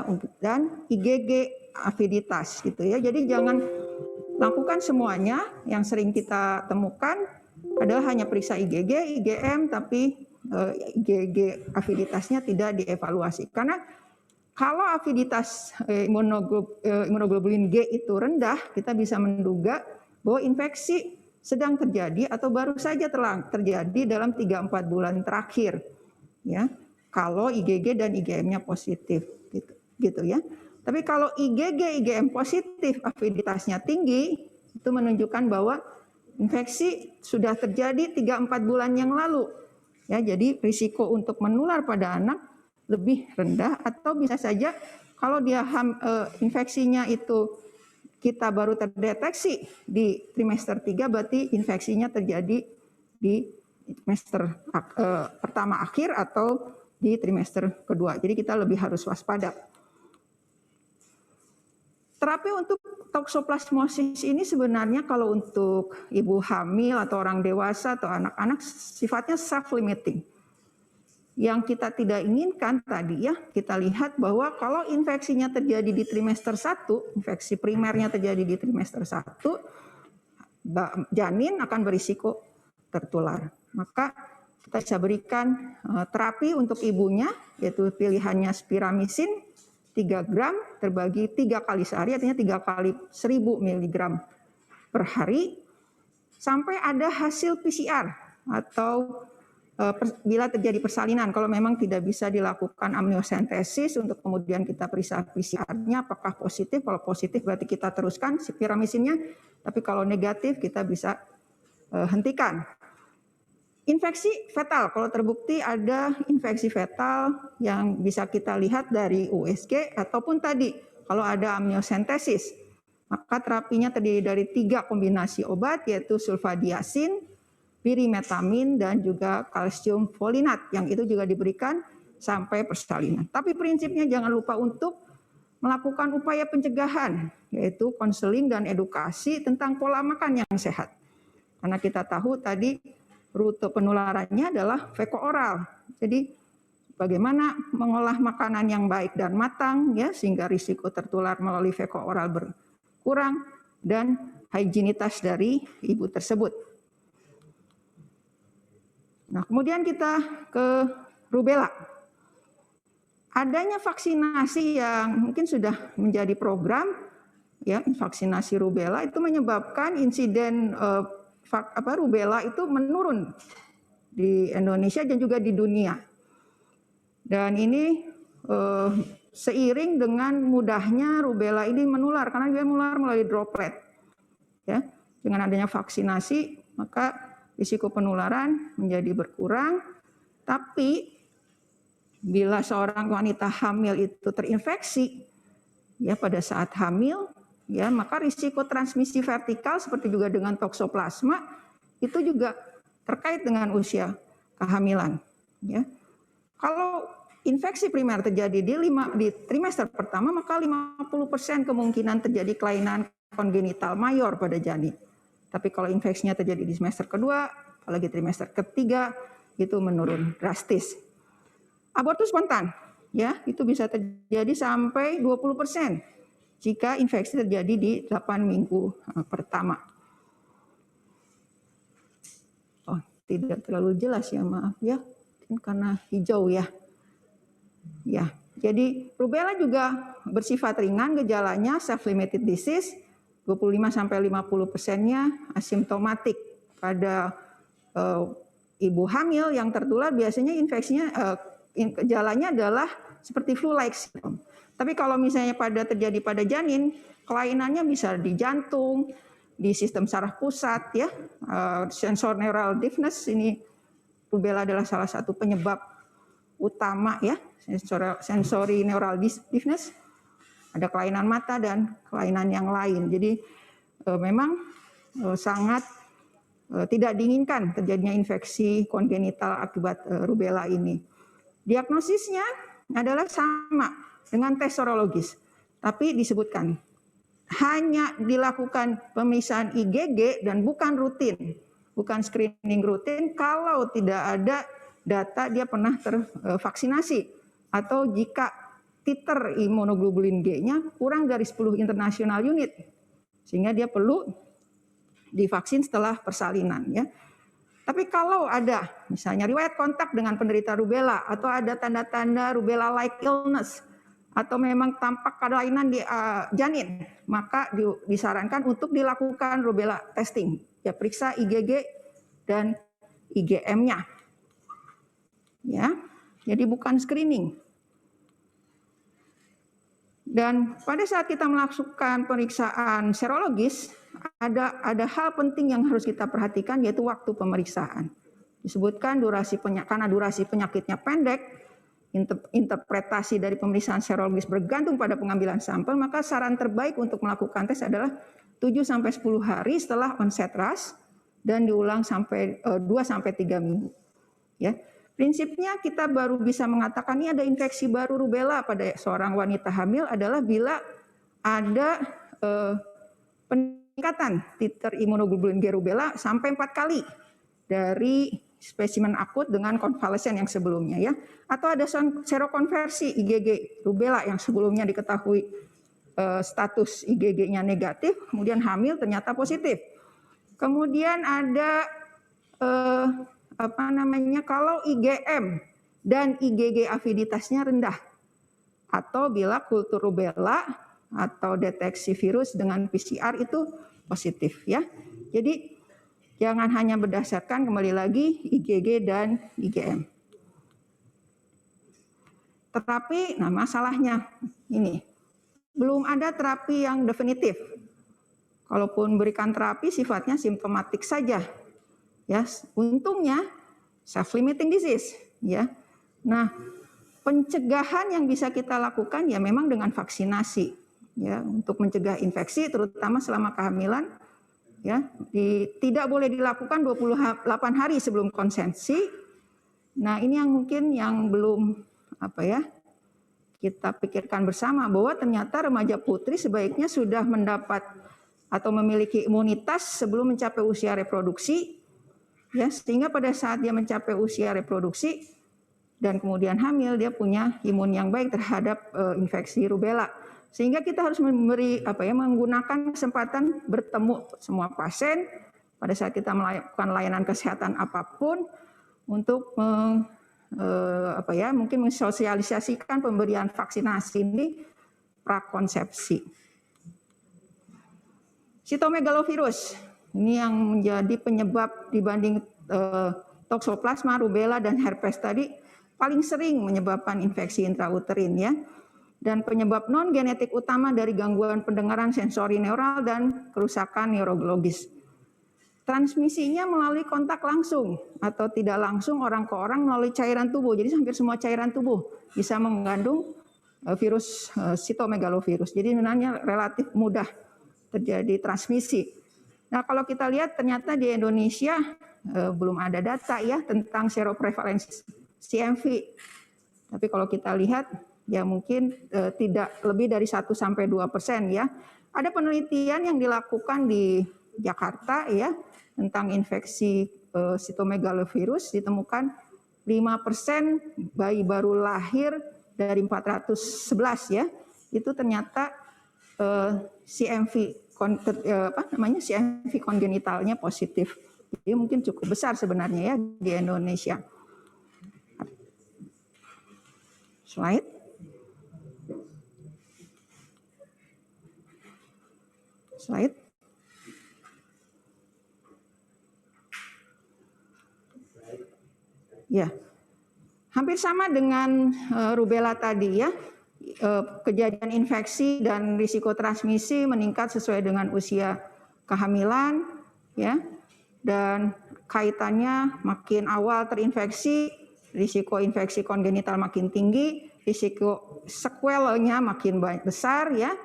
ya, dan IgG aviditas gitu ya. Jadi jangan lakukan semuanya. Yang sering kita temukan adalah hanya periksa IgG, IgM, tapi IgG aviditasnya tidak dievaluasi. Karena kalau aviditas imunoglobulin G itu rendah, kita bisa menduga bahwa infeksi sedang terjadi atau baru saja telah terjadi dalam 3-4 bulan terakhir. Ya, kalau IgG dan IgM-nya positif gitu ya. Tapi kalau IgG, IgM positif, aviditasnya tinggi, itu menunjukkan bahwa infeksi sudah terjadi 3-4 bulan yang lalu. Ya, jadi risiko untuk menular pada anak lebih rendah, atau bisa saja kalau dia infeksinya itu kita baru terdeteksi di trimester 3, berarti infeksinya terjadi di trimester pertama akhir atau di trimester kedua. Jadi kita lebih harus waspada. Terapi untuk toksoplasmosis ini sebenarnya kalau untuk ibu hamil atau orang dewasa atau anak-anak sifatnya self-limiting. Yang kita tidak inginkan tadi ya, kita lihat bahwa kalau infeksinya terjadi di trimester 1, infeksi primernya terjadi di trimester 1, janin akan berisiko tertular. Maka kita bisa berikan terapi untuk ibunya, yaitu pilihannya spiramisin 3 gram terbagi 3 kali sehari, artinya 3 kali 1000 mg per hari, sampai ada hasil PCR atau bila terjadi persalinan. Kalau memang tidak bisa dilakukan amniosentesis untuk kemudian kita periksa PCR-nya apakah positif. Kalau positif berarti kita teruskan spiramisinnya, tapi kalau negatif kita bisa hentikan. Infeksi fetal, kalau terbukti ada infeksi fetal yang bisa kita lihat dari USG ataupun tadi kalau ada amniosentesis, maka terapinya terdiri dari 3 kombinasi obat, yaitu sulfadiazin, pirimetamin, dan juga kalsium folinat, yang itu juga diberikan sampai persalinan. Tapi prinsipnya jangan lupa untuk melakukan upaya pencegahan, yaitu konseling dan edukasi tentang pola makan yang sehat. Karena kita tahu tadi rute penularannya adalah feko-oral. Jadi bagaimana mengolah makanan yang baik dan matang ya, sehingga risiko tertular melalui feko-oral berkurang, dan higienitas dari ibu tersebut. Nah, kemudian kita ke rubella. Adanya vaksinasi yang mungkin sudah menjadi program ya, vaksinasi rubella itu menyebabkan insiden rubella itu menurun di Indonesia dan juga di dunia. Dan ini seiring dengan mudahnya rubella ini menular, karena dia menular melalui droplet. Ya, dengan adanya vaksinasi, maka risiko penularan menjadi berkurang. Tapi bila seorang wanita hamil itu terinfeksi ya pada saat hamil, ya, maka risiko transmisi vertikal seperti juga dengan toksoplasma itu juga terkait dengan usia kehamilan. Ya. Kalau infeksi primer terjadi di trimester pertama, maka 50% kemungkinan terjadi kelainan kongenital mayor pada janin. Tapi kalau infeksinya terjadi di semester kedua, apalagi trimester ketiga, itu menurun drastis. Abortus spontan, ya, itu bisa terjadi sampai 20%. Jika infeksi terjadi di 8 minggu pertama. Oh, tidak terlalu jelas ya, maaf ya, karena hijau ya. Ya, jadi rubella juga bersifat ringan, gejalanya self-limited disease, 25-50%-nya asimptomatik. Pada ibu hamil yang tertular biasanya infeksinya, gejalanya adalah seperti flu-like syndrome. Tapi kalau misalnya terjadi pada janin, kelainannya bisa di jantung, di sistem saraf pusat, ya, sensor neural deafness, ini rubella adalah salah satu penyebab utama, ya, sensory neural deafness, ada kelainan mata dan kelainan yang lain. Jadi memang sangat tidak diinginkan terjadinya infeksi kongenital akibat rubella ini. Diagnosisnya adalah sama dengan tes sorologis, tapi disebutkan hanya dilakukan pemeriksaan IgG dan bukan rutin, bukan screening rutin kalau tidak ada data dia pernah tervaksinasi atau jika titer imunoglobulin G-nya kurang dari 10 international unit, sehingga dia perlu divaksin setelah persalinan ya. Tapi kalau ada misalnya riwayat kontak dengan penderita rubella atau ada tanda-tanda rubella-like illness atau memang tampak kelainan di janin, maka disarankan untuk dilakukan rubella testing. Ya, periksa IgG dan IgM-nya. Ya. Jadi bukan screening. Dan pada saat kita melakukan pemeriksaan serologis, ada hal penting yang harus kita perhatikan, yaitu waktu pemeriksaan. Disebutkan karena durasi penyakitnya pendek, interpretasi dari pemeriksaan serologis bergantung pada pengambilan sampel, maka saran terbaik untuk melakukan tes adalah 7-10 hari setelah onset RAS dan diulang sampai 2-3 minggu. Ya. Prinsipnya kita baru bisa mengatakan ini ada infeksi baru rubella pada seorang wanita hamil adalah bila ada peningkatan titer imunoglobulin G rubella sampai 4 kali dari spesimen akut dengan konvalesen yang sebelumnya ya, atau ada serokonversi IgG rubella yang sebelumnya diketahui status IgG-nya negatif, kemudian hamil ternyata positif. Kemudian ada kalau IgM dan IgG aviditasnya rendah, atau bila kultur rubella atau deteksi virus dengan PCR itu positif ya. Jadi jangan hanya berdasarkan kembali lagi IgG dan IgM. Tetapi masalahnya ini belum ada terapi yang definitif. Kalaupun berikan terapi sifatnya simptomatik saja. Ya, untungnya self-limiting disease ya. Nah, pencegahan yang bisa kita lakukan ya memang dengan vaksinasi ya, untuk mencegah infeksi terutama selama kehamilan ya. Tidak boleh dilakukan 28 hari sebelum konsepsi. Nah, ini yang mungkin yang belum kita pikirkan bersama, bahwa ternyata remaja putri sebaiknya sudah mendapat atau memiliki imunitas sebelum mencapai usia reproduksi. Ya, sehingga pada saat dia mencapai usia reproduksi dan kemudian hamil, dia punya imun yang baik terhadap infeksi rubella. Sehingga kita harus menggunakan kesempatan bertemu semua pasien pada saat kita melakukan layanan kesehatan apapun untuk mungkin mensosialisasikan pemberian vaksinasi ini prakonsepsi. Sitomegalovirus. Ini yang menjadi penyebab dibanding toksoplasma, rubella, dan herpes tadi paling sering menyebabkan infeksi intrauterin ya. Dan penyebab non-genetik utama dari gangguan pendengaran sensori neural dan kerusakan neurologis. Transmisinya melalui kontak langsung atau tidak langsung orang ke orang melalui cairan tubuh. Jadi hampir semua cairan tubuh bisa mengandung virus sitomegalovirus. Jadi sebenarnya relatif mudah terjadi transmisi. Nah, kalau kita lihat ternyata di Indonesia belum ada data ya tentang seroprevalensi CMV. Tapi kalau kita lihat ya mungkin tidak lebih dari 1-2% ya. Ada penelitian yang dilakukan di Jakarta ya tentang infeksi sitomegalovirus, ditemukan 5% bayi baru lahir dari 411 ya. Itu ternyata CMV CMV kongenitalnya positif. Jadi mungkin cukup besar sebenarnya ya di Indonesia. Slide. Ya. Hampir sama dengan rubella tadi ya. Kejadian infeksi dan risiko transmisi meningkat sesuai dengan usia kehamilan ya, dan kaitannya makin awal terinfeksi, risiko infeksi kongenital makin tinggi, risiko sequelnya makin besar ya.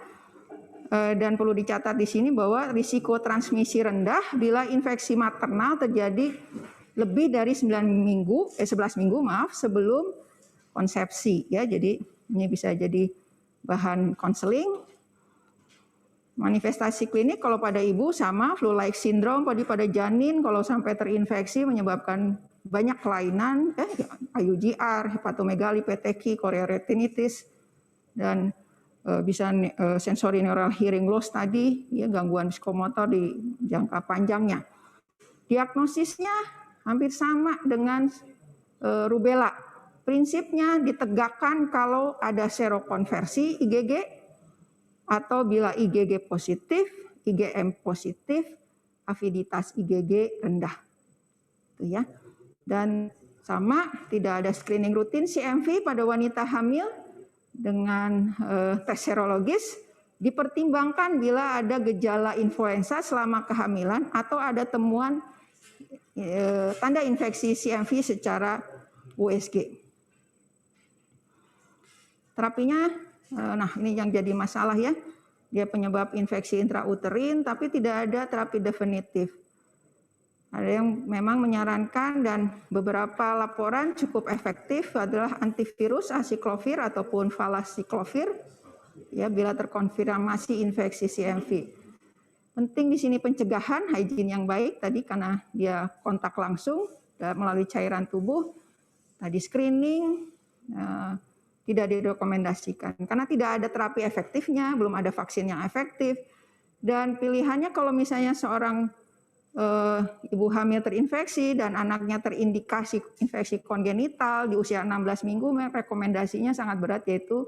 Dan perlu dicatat di sini bahwa risiko transmisi rendah bila infeksi maternal terjadi lebih dari 11 minggu sebelum konsepsi ya. Jadi ini bisa jadi bahan konseling. Manifestasi klinik kalau pada ibu sama flu-like syndrome, pada janin kalau sampai terinfeksi menyebabkan banyak kelainan, IUGR, hepatomegali, peteki, chorioretinitis, dan bisa sensory neural hearing loss tadi, ya, gangguan psikomotor di jangka panjangnya. Diagnosisnya hampir sama dengan rubella. Prinsipnya ditegakkan kalau ada serokonversi IgG atau bila IgG positif, IgM positif, aviditas IgG rendah. Itu ya. Dan sama, tidak ada screening rutin CMV pada wanita hamil dengan tes serologis, dipertimbangkan bila ada gejala influenza selama kehamilan atau ada temuan tanda infeksi CMV secara USG. Terapinya, nah ini yang jadi masalah ya, dia penyebab infeksi intrauterin tapi tidak ada terapi definitif. Ada yang memang menyarankan dan beberapa laporan cukup efektif adalah antivirus asiklovir ataupun valasiklovir ya bila terkonfirmasi infeksi CMV. Penting di sini pencegahan, hygiene yang baik tadi karena dia kontak langsung melalui cairan tubuh. Tadi screening tidak direkomendasikan karena tidak ada terapi efektifnya, belum ada vaksin yang efektif. Dan pilihannya kalau misalnya seorang ibu hamil terinfeksi dan anaknya terindikasi infeksi kongenital di usia 16 minggu, rekomendasinya sangat berat yaitu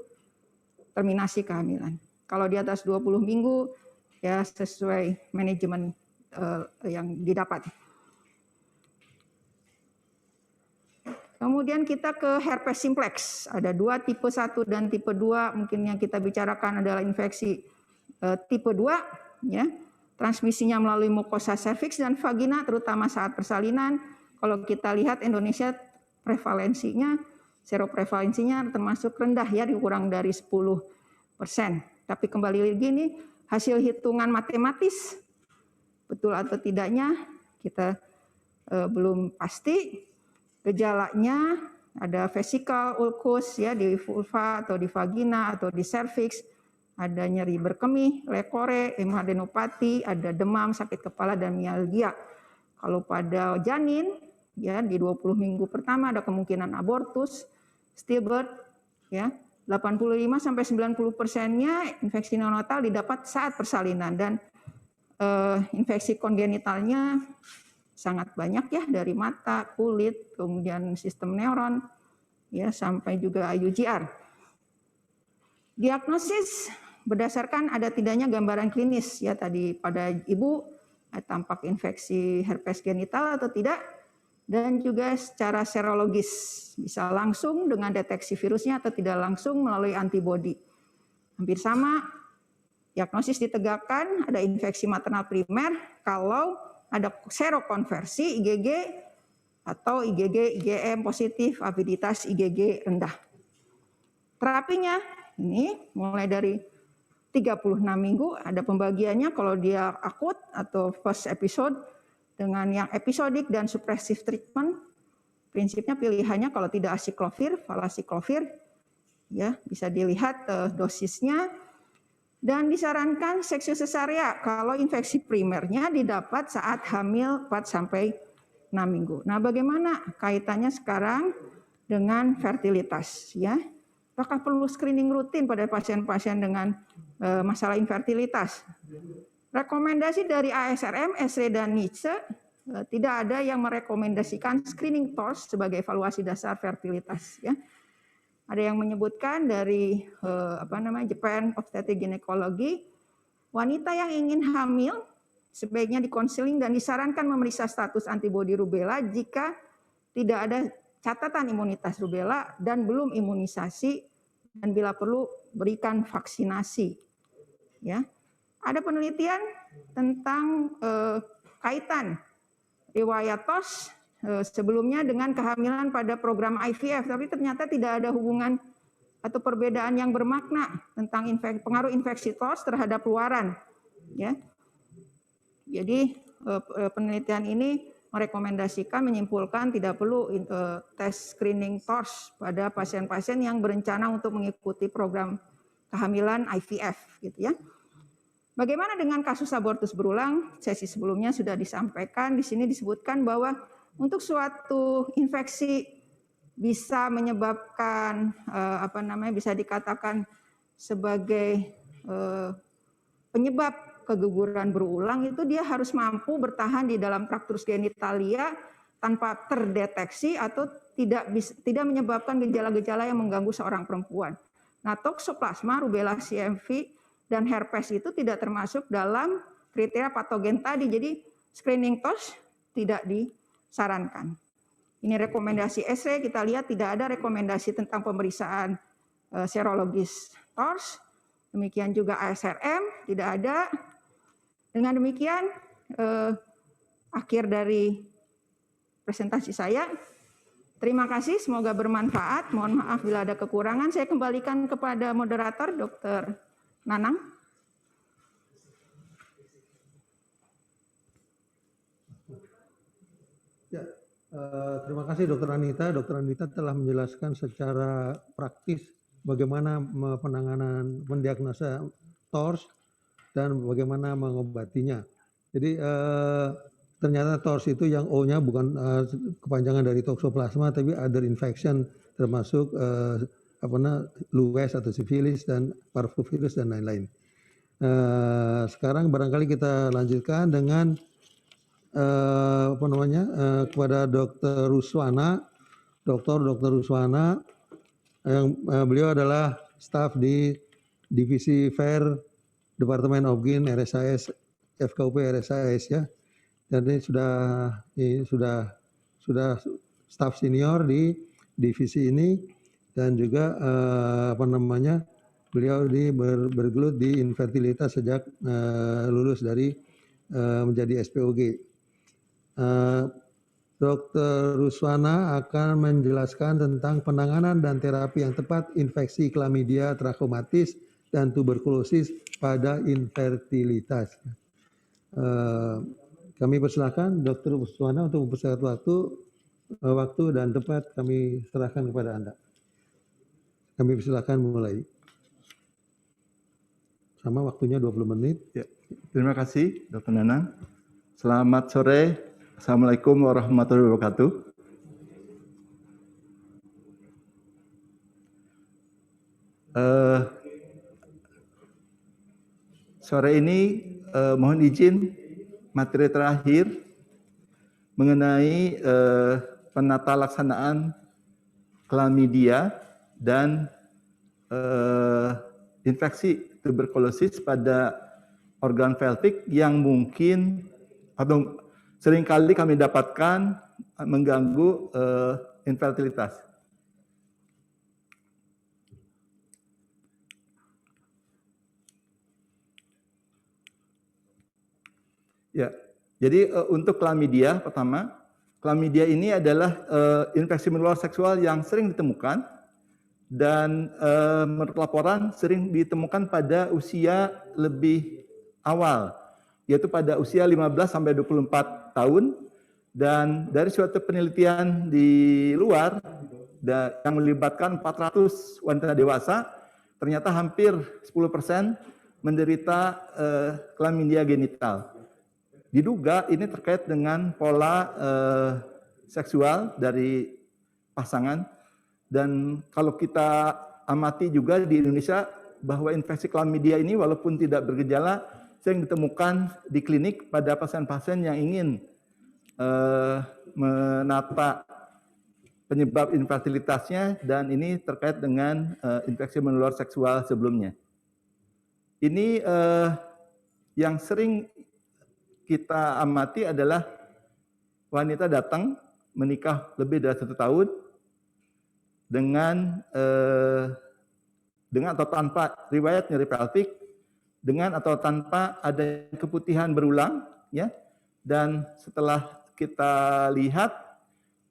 terminasi kehamilan. Kalau di atas 20 minggu ya sesuai manajemen yang didapat. Kemudian kita ke herpes simplex. Ada dua, tipe 1 dan tipe 2. Mungkin yang kita bicarakan adalah infeksi tipe 2 ya. Transmisinya melalui mukosa serviks dan vagina terutama saat persalinan. Kalau kita lihat Indonesia prevalensinya, seroprevalensinya termasuk rendah ya, kurang dari 10%. Tapi kembali lagi nih, hasil hitungan matematis betul atau tidaknya kita belum pasti. Gejalanya ada vesical ulcus ya di vulva atau di vagina atau di serviks, ada nyeri berkemih, lekore, hemadenopati, ada demam, sakit kepala dan mialgia. Kalau pada janin ya di 20 minggu pertama ada kemungkinan abortus, stillbirth ya. 85-90%-nya infeksi neonatal didapat saat persalinan dan infeksi kongenitalnya sangat banyak ya dari mata, kulit, kemudian sistem neuron ya sampai juga UGR. Diagnosis berdasarkan ada tidaknya gambaran klinis ya tadi pada ibu tampak infeksi herpes genital atau tidak, dan juga secara serologis bisa langsung dengan deteksi virusnya atau tidak langsung melalui antibodi. Hampir sama, diagnosis ditegakkan ada infeksi maternal primer kalau ada serokonversi IgG atau IgG, IgM positif, aviditas IgG rendah. Terapinya ini mulai dari 36 minggu ada pembagiannya kalau dia akut atau first episode dengan yang episodik dan suppressive treatment. Prinsipnya pilihannya kalau tidak asiklovir, valasiklovir ya bisa dilihat dosisnya. Dan disarankan seksio sesarea kalau infeksi primernya didapat saat hamil 4-6 minggu. Nah, bagaimana kaitannya sekarang dengan fertilitas ya? Apakah perlu screening rutin pada pasien-pasien dengan masalah infertilitas? Rekomendasi dari ASRM, ESRE dan NICE tidak ada yang merekomendasikan screening TORS sebagai evaluasi dasar fertilitas ya. Ada yang menyebutkan dari Japan Obstetric Gynecology, wanita yang ingin hamil sebaiknya dikonseling dan disarankan memeriksa status antibodi rubella jika tidak ada catatan imunitas rubella dan belum imunisasi dan bila perlu berikan vaksinasi. Ya, ada penelitian tentang kaitan riwayat TOS sebelumnya dengan kehamilan pada program IVF, tapi ternyata tidak ada hubungan atau perbedaan yang bermakna tentang pengaruh infeksi TOS terhadap luaran. Ya. Jadi penelitian ini merekomendasikan, menyimpulkan tidak perlu tes screening TOS pada pasien-pasien yang berencana untuk mengikuti program kehamilan IVF, gitu ya. Bagaimana dengan kasus abortus berulang? Sesi sebelumnya sudah disampaikan. Di sini disebutkan bahwa untuk suatu infeksi bisa menyebabkan bisa dikatakan sebagai penyebab keguguran berulang itu dia harus mampu bertahan di dalam traktus genitalia tanpa terdeteksi atau tidak menyebabkan gejala-gejala yang mengganggu seorang perempuan. Nah, toksoplasma, rubella CMV, dan herpes itu tidak termasuk dalam kriteria patogen tadi. Jadi screening TORS tidak disarankan. Ini rekomendasi ESRE, kita lihat tidak ada rekomendasi tentang pemeriksaan serologis TORS. Demikian juga ASRM, tidak ada. Dengan demikian, akhir dari presentasi saya. Terima kasih, semoga bermanfaat. Mohon maaf bila ada kekurangan. Saya kembalikan kepada moderator, Dr. Nanang. Ya, terima kasih Dr. Anita. Dr. Anita telah menjelaskan secara praktis bagaimana penanganan mendiagnosa TORS dan bagaimana mengobatinya. Jadi ternyata TORS itu yang O-nya bukan kepanjangan dari toksoplasma, tapi other infection termasuk lues atau sifilis dan parvovirus dan lain-lain. Sekarang barangkali kita lanjutkan dengan kepada Dr. Ruswana, Dr. Ruswana, yang beliau adalah staf di Divisi FAIR Departemen of Gyn RSIS FKUP RSIS ya. Jadi sudah staf senior di divisi ini dan juga beliau bergelut di infertilitas sejak lulus dari menjadi SPOG. Dr. Ruswana akan menjelaskan tentang penanganan dan terapi yang tepat infeksi chlamydia trachomatis dan tuberkulosis pada infertilitas. Kami persilakan Dr. Ruswana untuk mempersiapkan waktu dan tempat kami serahkan kepada Anda. Kami persilakan mulai. Sama waktunya 20 menit. Ya, terima kasih Dr. Nanang. Selamat sore. Assalamualaikum warahmatullahi wabarakatuh. Sore ini mohon izin materi terakhir mengenai penata laksanaan chlamydia dan infeksi tuberkulosis pada organ pelvik yang mungkin atau seringkali kami dapatkan mengganggu infertilitas. Ya, jadi untuk chlamydia pertama, chlamydia ini adalah infeksi menular seksual yang sering ditemukan dan menurut laporan sering ditemukan pada usia lebih awal, yaitu pada usia 15 sampai 24 tahun, dan dari suatu penelitian di luar yang melibatkan 400 wanita dewasa, ternyata hampir 10% menderita chlamydia genital. Diduga ini terkait dengan pola seksual dari pasangan, dan kalau kita amati juga di Indonesia bahwa infeksi chlamydia ini walaupun tidak bergejala sering ditemukan di klinik pada pasien-pasien yang ingin menata penyebab infertilitasnya, dan ini terkait dengan infeksi menular seksual sebelumnya. Ini yang sering kita amati adalah wanita datang menikah lebih dari 1 tahun dengan atau tanpa riwayat nyeri pelvik, dengan atau tanpa ada keputihan berulang, ya. Dan setelah kita lihat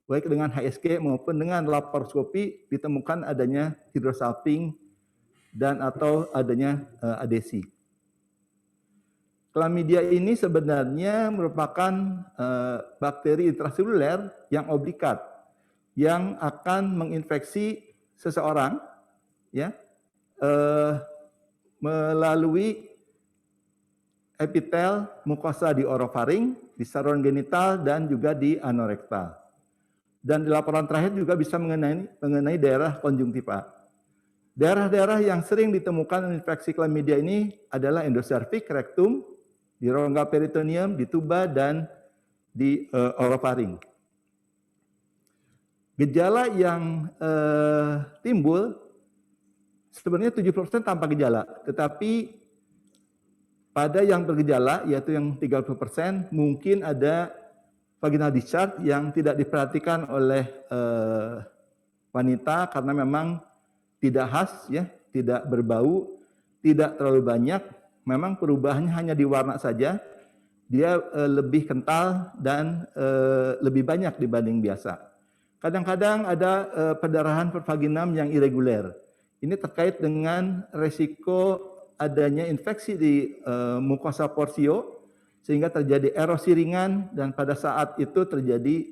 baik dengan HSG maupun dengan laparoskopi ditemukan adanya hidrosalping dan atau adanya adesi. Chlamydia ini sebenarnya merupakan bakteri intraseluler yang obligat yang akan menginfeksi seseorang, ya, melalui epitel mukosa di orofaring, di saluran genital, dan juga di anorektal. Dan di laporan terakhir juga bisa mengenai daerah konjungtiva. Daerah-daerah yang sering ditemukan infeksi chlamydia ini adalah endocervix, rektum, di rongga peritoneum, di tuba, dan di orofaring. Gejala yang timbul sebenarnya 70% tanpa gejala, tetapi pada yang bergejala, yaitu yang 30%, mungkin ada vaginal discharge yang tidak diperhatikan oleh wanita karena memang tidak khas, ya, tidak berbau, tidak terlalu banyak. Memang perubahannya hanya di warna saja. Dia lebih kental dan lebih banyak dibanding biasa. Kadang-kadang ada perdarahan pervaginam yang irreguler. Ini terkait dengan resiko adanya infeksi di mukosa porsio sehingga terjadi erosi ringan dan pada saat itu terjadi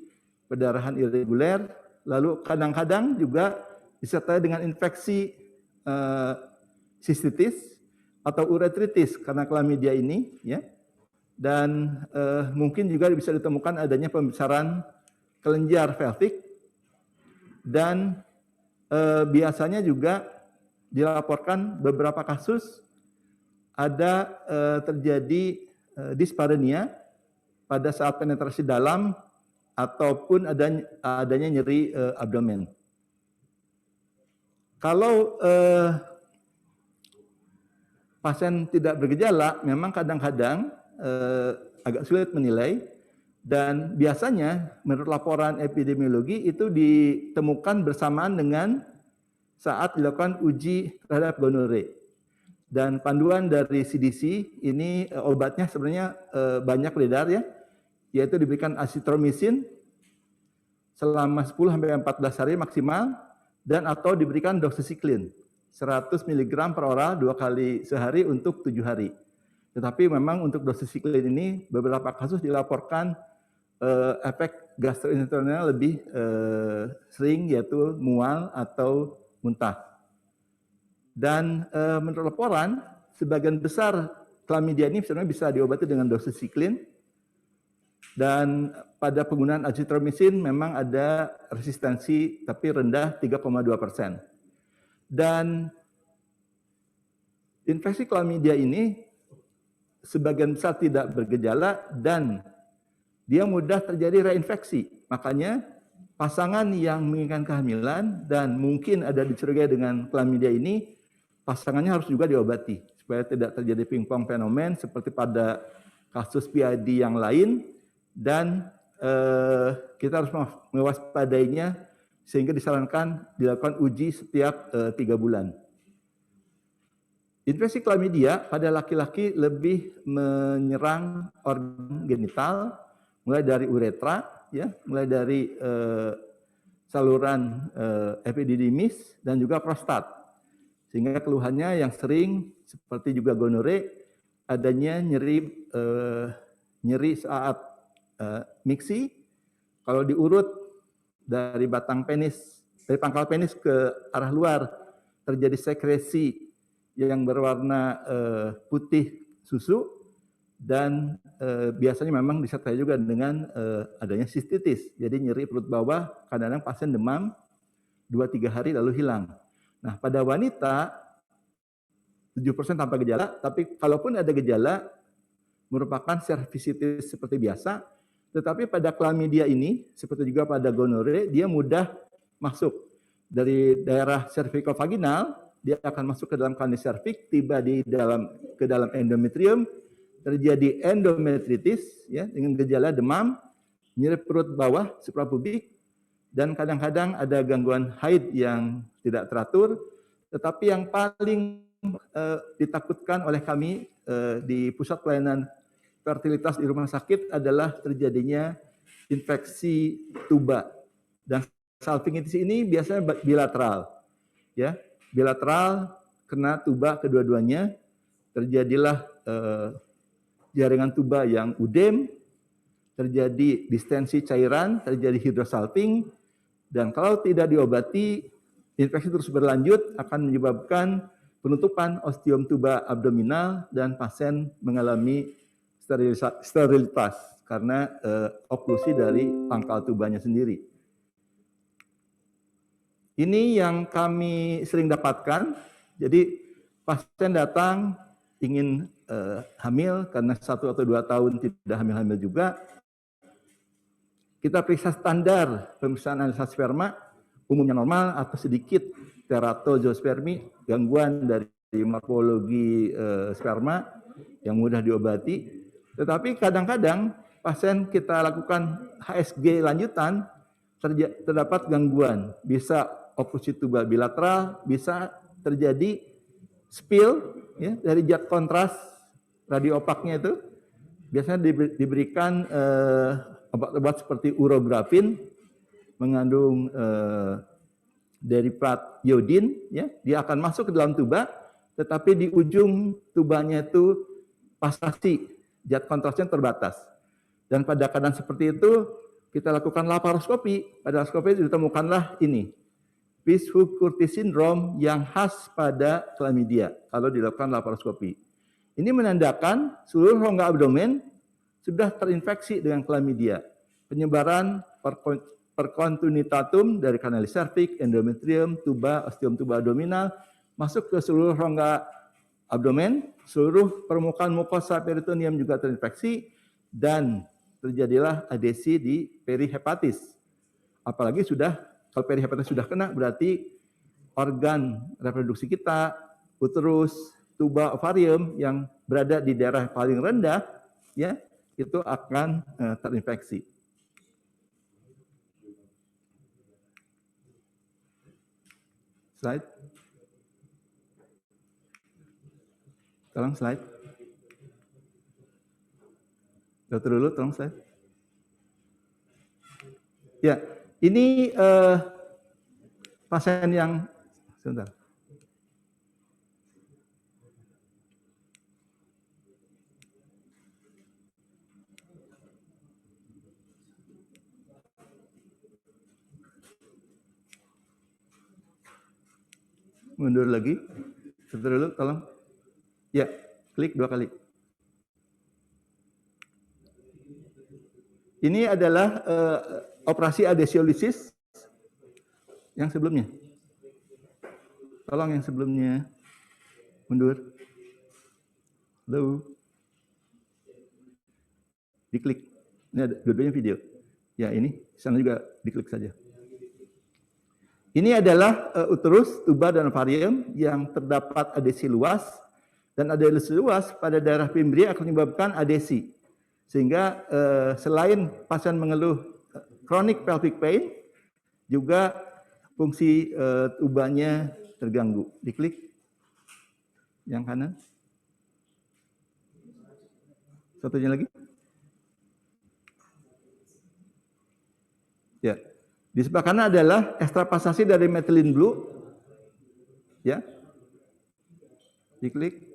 perdarahan irreguler. Lalu kadang-kadang juga disertai dengan infeksi sistitis atau uretritis karena chlamydia ini, ya. Dan mungkin juga bisa ditemukan adanya pembesaran kelenjar pelvik dan biasanya juga dilaporkan beberapa kasus ada terjadi dispareunia pada saat penetrasi dalam ataupun adanya nyeri abdomen. Kalau pasien tidak bergejala, memang kadang-kadang agak sulit menilai, dan biasanya menurut laporan epidemiologi itu ditemukan bersamaan dengan saat dilakukan uji terhadap gonore. Dan panduan dari CDC ini obatnya sebenarnya banyak beredar, ya, yaitu diberikan azitromisin selama 10-14 hari maksimal dan atau diberikan doxycycline 100 mg per oral 2 kali sehari untuk 7 hari. Tetapi memang untuk doxycycline ini beberapa kasus dilaporkan efek gastrointestinal lebih sering, yaitu mual atau muntah. Dan menurut laporan, sebagian besar chlamydia ini sebenarnya bisa diobati dengan doxycycline. Dan pada penggunaan azitromisin memang ada resistensi tapi rendah 3,2%. Dan infeksi chlamydia ini sebagian besar tidak bergejala dan dia mudah terjadi reinfeksi. Makanya pasangan yang menginginkan kehamilan dan mungkin ada dicurigai dengan chlamydia ini, pasangannya harus juga diobati supaya tidak terjadi pingpong fenomen seperti pada kasus PID yang lain, dan kita harus mewaspadainya sehingga disarankan dilakukan uji setiap 3 bulan. Infeksi chlamydia pada laki-laki lebih menyerang organ genital, mulai dari uretra, ya, mulai dari saluran epididymis dan juga prostat. Sehingga keluhannya yang sering seperti juga gonore, adanya nyeri saat miksi. Kalau diurut dari batang penis, dari pangkal penis ke arah luar, terjadi sekresi yang berwarna putih susu, dan biasanya memang disertai juga dengan adanya sistitis. Jadi nyeri perut bawah, kadang-kadang pasien demam 2-3 hari lalu hilang. Nah, pada wanita 7% tanpa gejala, tapi kalaupun ada gejala merupakan cervicitis seperti biasa, tetapi pada chlamydia ini seperti juga pada gonore, dia mudah masuk dari daerah cervicovaginal, dia akan masuk ke dalam kanal cervix, tiba ke dalam endometrium, terjadi endometritis, ya, dengan gejala demam, nyeri perut bawah suprapubik, dan kadang-kadang ada gangguan haid yang tidak teratur. Tetapi yang paling ditakutkan oleh kami di pusat pelayanan fertilitas di rumah sakit adalah terjadinya infeksi tuba. Dan salpingitis ini biasanya bilateral, ya, bilateral kena tuba kedua-duanya, terjadilah jaringan tuba yang udem, terjadi distensi cairan, terjadi hidrosalping, dan kalau tidak diobati, infeksi terus berlanjut akan menyebabkan penutupan osteum tuba abdominal dan pasien mengalami sterilitas karena oklusi dari pangkal tubanya sendiri. Ini yang kami sering dapatkan. Jadi pasien datang ingin hamil karena 1 atau 2 tahun tidak hamil-hamil juga. Kita periksa standar pemeriksaan analisa sperma, umumnya normal atau sedikit teratozospermi, gangguan dari morfologi sperma yang mudah diobati. Tetapi kadang-kadang pasien kita lakukan HSG lanjutan, terdapat gangguan, bisa oklusi tubal bilateral, bisa terjadi spill ya, dari zat kontras radiopaknya itu. Biasanya diberikan obat-obat seperti urografin, mengandung derivat iodin, ya, dia akan masuk ke dalam tuba, tetapi di ujung tubanya itu pasasi, zat kontrasnya terbatas. Dan pada keadaan seperti itu, kita lakukan laparoskopi. Pada laparoskopi ditemukanlah ini, Pisch-Hug-Curtis syndrome yang khas pada chlamydia kalau dilakukan laparoskopi. Ini menandakan seluruh rongga abdomen sudah terinfeksi dengan chlamydia. Penyebaran percontinuitatum dari kanal cervix, endometrium, tuba, ostium tuba abdominal masuk ke seluruh rongga abdomen, seluruh permukaan mukosa peritoneum juga terinfeksi dan terjadilah adesi di perihepatis. Apalagi kalau perihepatis sudah kena berarti organ reproduksi kita, uterus, tuba, ovarium yang berada di daerah paling rendah, ya, itu akan terinfeksi. Slide. Tolong slide. Dokter dulu, tolong slide. Ya, ini pasien yang sebentar. Mundur lagi. Sebentar dulu, tolong. Ya, klik 2 kali. Ini adalah operasi adesiolisis yang sebelumnya. Tolong yang sebelumnya. Mundur. Halo. Diklik. Ini ada dua-duanya video. Ya, ini sana juga diklik saja. Ini adalah uterus, tuba, dan ovarium yang terdapat adesi luas, dan adesi luas pada daerah pimbria akan menyebabkan adesi. Sehingga selain pasien mengeluh chronic pelvic pain, juga fungsi tubanya terganggu. Diklik yang kanan. Satunya lagi. Ya. Di sebelah kanan adalah ekstrapasasi dari methylene blue. Ya. Diklik.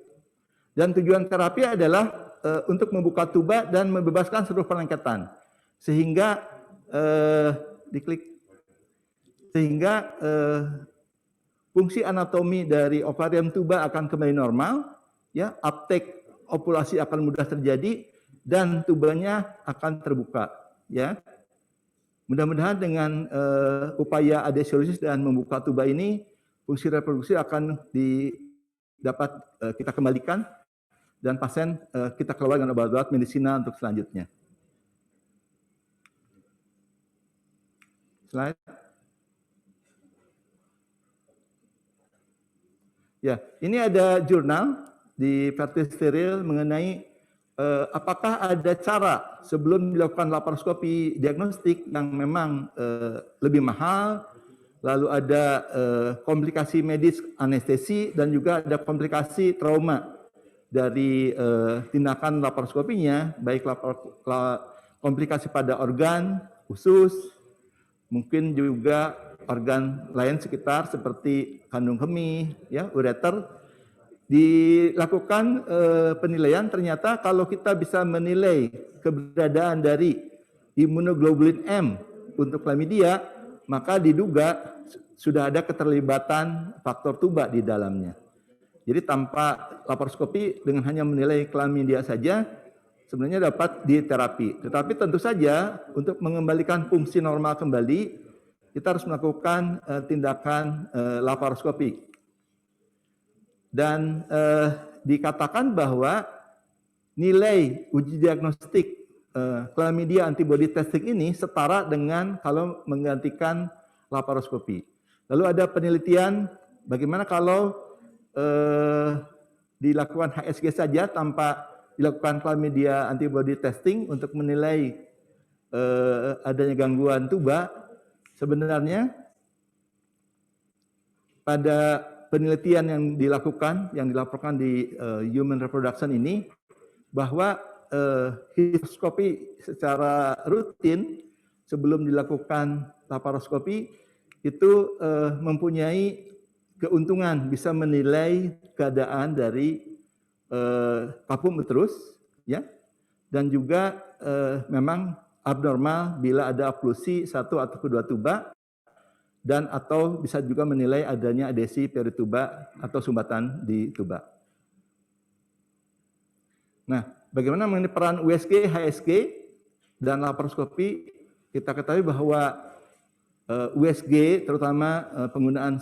Dan tujuan terapi adalah untuk membuka tuba dan membebaskan seluruh perlengketan. Sehingga diklik. Sehingga fungsi anatomi dari ovarium tuba akan kembali normal, ya, uptake ovulasi akan mudah terjadi dan tubanya akan terbuka, ya. Mudah-mudahan dengan upaya adesiolisis dan membuka tuba ini, fungsi reproduksi akan dapat kita kembalikan dan pasien kita keluar dengan obat-obat medisina untuk selanjutnya. Slide. Ya, ini ada jurnal di Fertility Steril mengenai apakah ada cara sebelum dilakukan laparoskopi diagnostik yang memang lebih mahal, lalu ada komplikasi medis anestesi dan juga ada komplikasi trauma dari tindakan laparoskopinya, baik komplikasi pada organ, usus, mungkin juga organ lain sekitar seperti kandung kemih, ya, ureter. Dilakukan penilaian, ternyata kalau kita bisa menilai keberadaan dari imunoglobulin M untuk chlamydia, maka diduga sudah ada keterlibatan faktor tuba di dalamnya. Jadi tanpa laparoskopi, dengan hanya menilai chlamydia saja, sebenarnya dapat diterapi. Tetapi tentu saja untuk mengembalikan fungsi normal kembali, kita harus melakukan tindakan laparoskopi. Dan dikatakan bahwa nilai uji diagnostik chlamydia antibody testing ini setara dengan kalau menggantikan laparoskopi. Lalu ada penelitian bagaimana kalau dilakukan HSG saja tanpa dilakukan chlamydia antibody testing untuk menilai adanya gangguan tuba. Sebenarnya pada penelitian yang dilakukan, yang dilaporkan di Human Reproduction ini, bahwa histoskopi secara rutin sebelum dilakukan laparoskopi itu mempunyai keuntungan bisa menilai keadaan dari kapum uterus, ya, dan juga memang abnormal bila ada oklusi satu atau kedua tuba, dan atau bisa juga menilai adanya adesi perituba atau sumbatan di tuba. Nah, bagaimana mengenai peran USG, HSG, dan laparoskopi? Kita ketahui bahwa USG, terutama penggunaan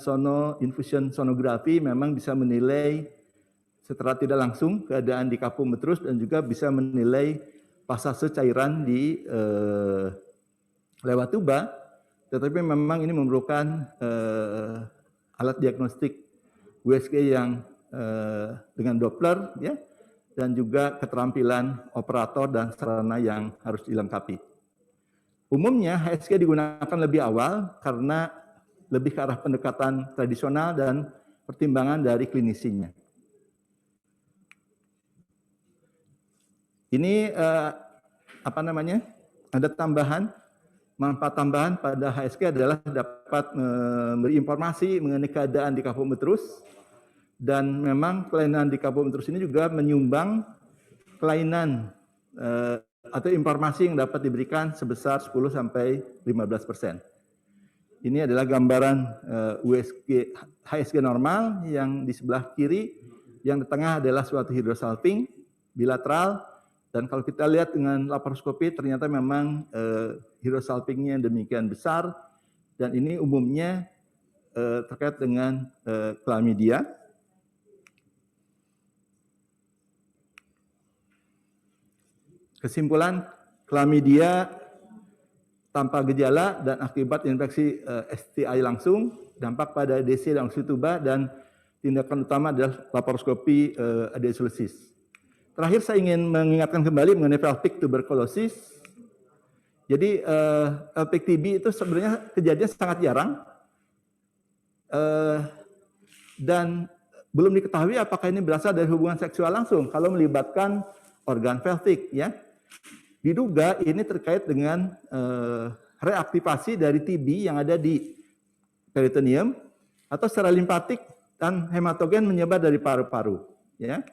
infusion sonografi, memang bisa menilai secara tidak langsung keadaan di kapum uterus dan juga bisa menilai pasase cairan di lewat tuba. Tetapi memang ini memerlukan alat diagnostik USG yang dengan Doppler, ya, dan juga keterampilan operator dan sarana yang harus dilengkapi. Umumnya HSG digunakan lebih awal karena lebih ke arah pendekatan tradisional dan pertimbangan dari klinisinya. Ini apa namanya? Ada tambahan. Manfaat tambahan pada HSG adalah dapat memberi informasi mengenai keadaan di kapum uterus, dan memang kelainan di kapum uterus ini juga menyumbang kelainan atau informasi yang dapat diberikan sebesar 10-15%. Ini adalah gambaran USG HSG normal yang di sebelah kiri, yang di tengah adalah suatu hidrosalping bilateral. Dan kalau kita lihat dengan laparoskopi, ternyata memang hidrosalpingnya demikian besar, dan ini umumnya terkait dengan chlamydia. Kesimpulan, chlamydia tanpa gejala dan akibat infeksi STI langsung, dampak pada ADC dan oklusi tuba, dan tindakan utama adalah laparoskopi adenosulisis. Terakhir saya ingin mengingatkan kembali mengenai pelvic tuberculosis. Jadi pelvic TB itu sebenarnya kejadian sangat jarang dan belum diketahui apakah ini berasal dari hubungan seksual langsung kalau melibatkan organ pelvic, ya. Diduga ini terkait dengan reaktivasi dari TB yang ada di peritoneum atau secara limpatik dan hematogen menyebar dari paru-paru, ya.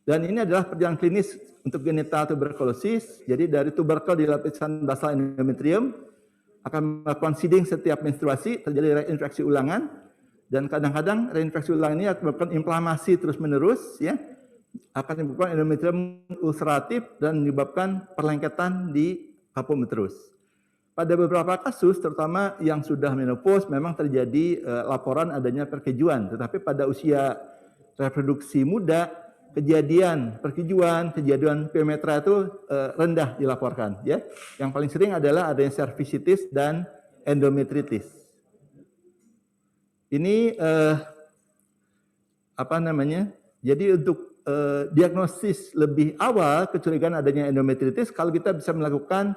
Dan ini adalah perjalanan klinis untuk genital tuberculosis. Jadi dari tuberkel di lapisan basal endometrium akan melakukan seeding setiap menstruasi, terjadi reinfeksi ulangan, dan kadang-kadang reinfeksi ulangan ini akan menyebabkan inflamasi terus-menerus, ya, akan menyebabkan endometrium ulceratif dan menyebabkan perlengketan di kapum uterus. Pada beberapa kasus, terutama yang sudah menopause, memang terjadi laporan adanya perkejuan, tetapi pada usia reproduksi muda, kejadian perkejuan, kejadian piometra itu rendah dilaporkan, ya. Yang paling sering adalah adanya cervicitis dan endometritis. Ini apa namanya? Jadi untuk diagnosis lebih awal kecurigaan adanya endometritis, kalau kita bisa melakukan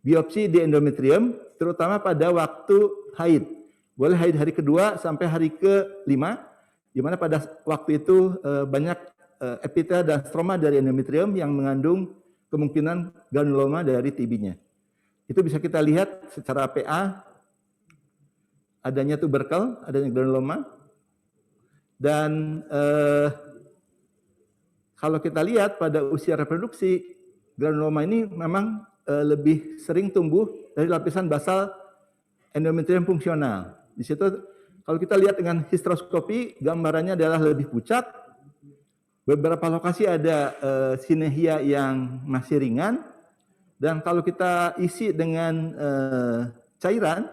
biopsi di endometrium, terutama pada waktu haid. Boleh haid hari kedua sampai hari ke-5, di mana pada waktu itu banyak epitel dan stroma dari endometrium yang mengandung kemungkinan granuloma dari TB-nya. Itu bisa kita lihat secara PA, adanya tuberkel, adanya granuloma, dan kalau kita lihat pada usia reproduksi, granuloma ini memang lebih sering tumbuh dari lapisan basal endometrium fungsional. Di situ kalau kita lihat dengan histeroskopi, gambarannya adalah lebih pucat. Beberapa lokasi ada sinehia yang masih ringan, Dan kalau kita isi dengan cairan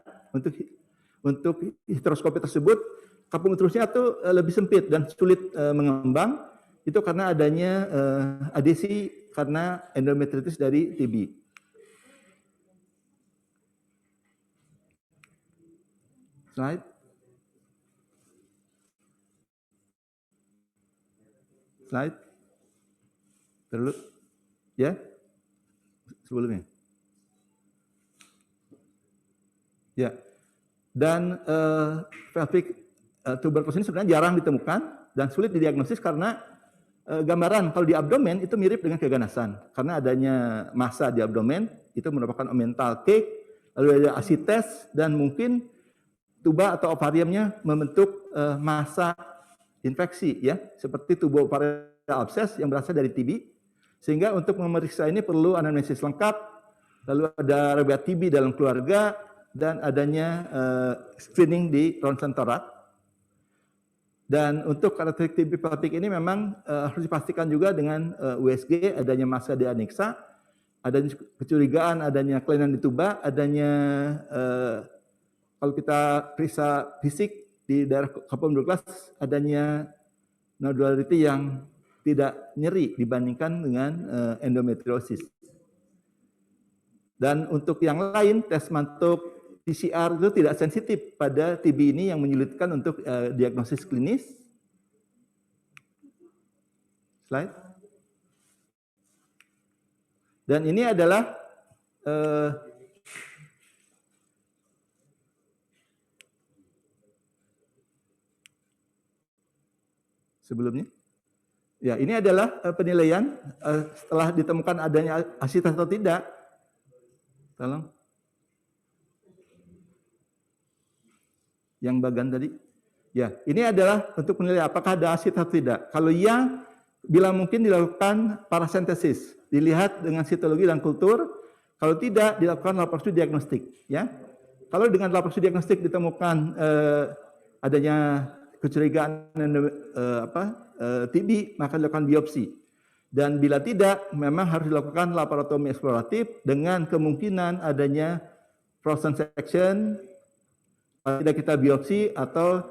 untuk histeroskopi tersebut, kapung uterusnya itu lebih sempit dan sulit mengembang. Itu karena adanya adesi karena endometritis dari TB. Slide. Slide. Perlu? Ya? Sebelumnya. Ya. Dan pelvic tuberculosis ini sebenarnya jarang ditemukan dan sulit didiagnosis karena gambaran kalau di abdomen itu mirip dengan keganasan karena adanya massa di abdomen itu merupakan omental cake, lalu ada asites dan mungkin tuba atau ovariumnya membentuk massa infeksi ya seperti tuba ovarial abscess yang berasal dari TB, sehingga untuk memeriksa ini perlu anamnesis lengkap, lalu ada riwayat TB dalam keluarga dan adanya screening di ronsen torak. Dan untuk karakteristik TB pelvic ini memang harus dipastikan juga dengan USG, adanya massa di aneksa, adanya kecurigaan, adanya kelainan di tuba, adanya kalau kita periksa fisik di daerah kapung uterus adanya nodularity yang tidak nyeri dibandingkan dengan endometriosis. Dan untuk yang lain, tes mantuk PCR itu tidak sensitif pada TB ini yang menyulitkan untuk diagnosis klinis. Slide. Dan ini adalah sebelumnya. Ya, ini adalah penilaian setelah ditemukan adanya asites atau tidak. Tolong. Yang bagian tadi. Ya, ini adalah untuk penilaian apakah ada asid atau tidak. Kalau iya, bila mungkin dilakukan parasentesis, dilihat dengan sitologi dan kultur. Kalau tidak, dilakukan laparoscopy diagnostik. Ya, kalau dengan laparoscopy diagnostik ditemukan adanya kecurigaan TB, maka dilakukan biopsi. Dan bila tidak, memang harus dilakukan laparotomi eksploratif dengan kemungkinan adanya frozen section. Tidak kita biopsi atau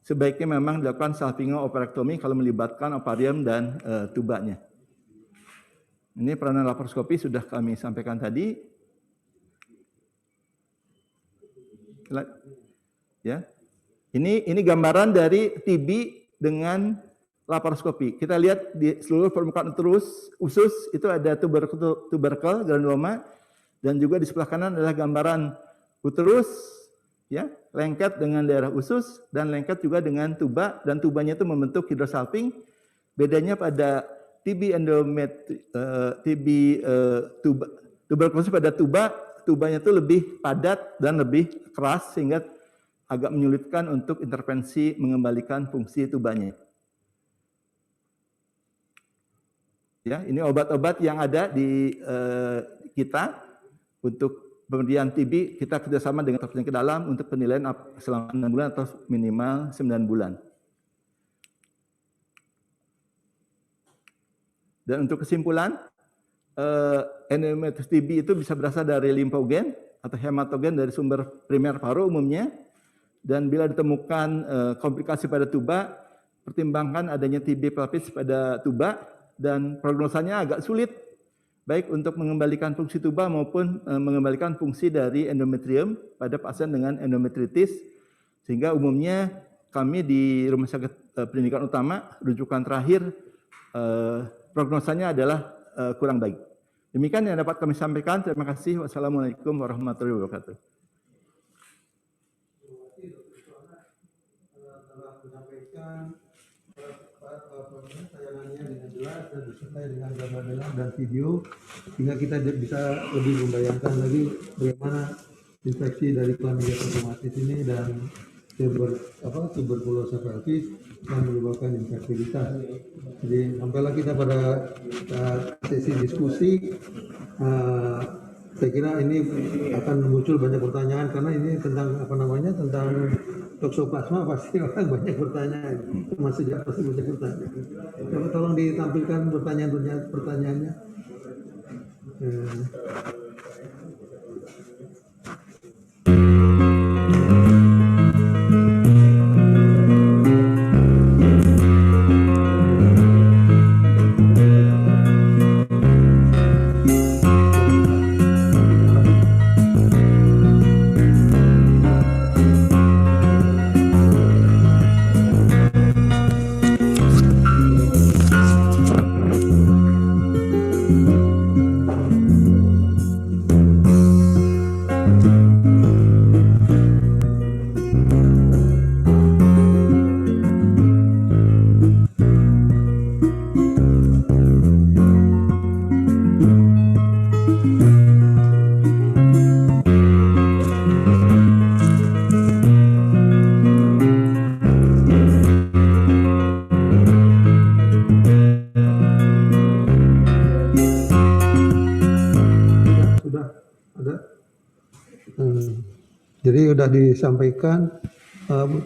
sebaiknya memang dilakukan salpingo-operektomi kalau melibatkan ovarium dan tubanya. Ini peranan laparoskopi sudah kami sampaikan tadi. Ya, ini gambaran dari TB dengan laparoskopi. Kita lihat di seluruh permukaan usus itu ada tubercle granuloma dan juga di sebelah kanan adalah gambaran uterus. Ya, lengket dengan daerah usus dan lengket juga dengan tuba dan tubanya itu membentuk hidrosalping. Bedanya pada TB tuberkulosis pada tubanya itu lebih padat dan lebih keras sehingga agak menyulitkan untuk intervensi mengembalikan fungsi tubanya. Ya, ini obat-obat yang ada di kita untuk pemberian TB, kita kerjasama dengan dokter ke dalam untuk penilaian selama 6 bulan atau minimal 9 bulan. Dan untuk kesimpulan, endometriosis TB itu bisa berasal dari limfogen atau hematogen dari sumber primer paru umumnya. Dan bila ditemukan komplikasi pada tuba, pertimbangkan adanya TB pelvis pada tuba dan prognosanya agak sulit baik untuk mengembalikan fungsi tuba maupun mengembalikan fungsi dari endometrium pada pasien dengan endometritis, sehingga umumnya kami di Rumah Sakit Pendidikan Utama rujukan terakhir prognosanya adalah kurang baik. Demikian yang dapat kami sampaikan. Terima kasih. Wassalamualaikum warahmatullahi wabarakatuh. Tayangannya dengan jelas dan disertai dengan gambar dan video sehingga kita bisa lebih membayangkan lagi bagaimana infeksi dari Chlamydia trachomatis ini dan tuberkulosis pelvis yang menyebabkan infeksivitas. Jadi sampailah kita pada sesi diskusi. Saya kira ini akan muncul banyak pertanyaan karena ini tentang tentang toksoplasma pasti orang banyak bertanya, termasuk juga pasti banyak bertanya. Coba tolong ditampilkan pertanyaannya. Sudah ada. Jadi sudah disampaikan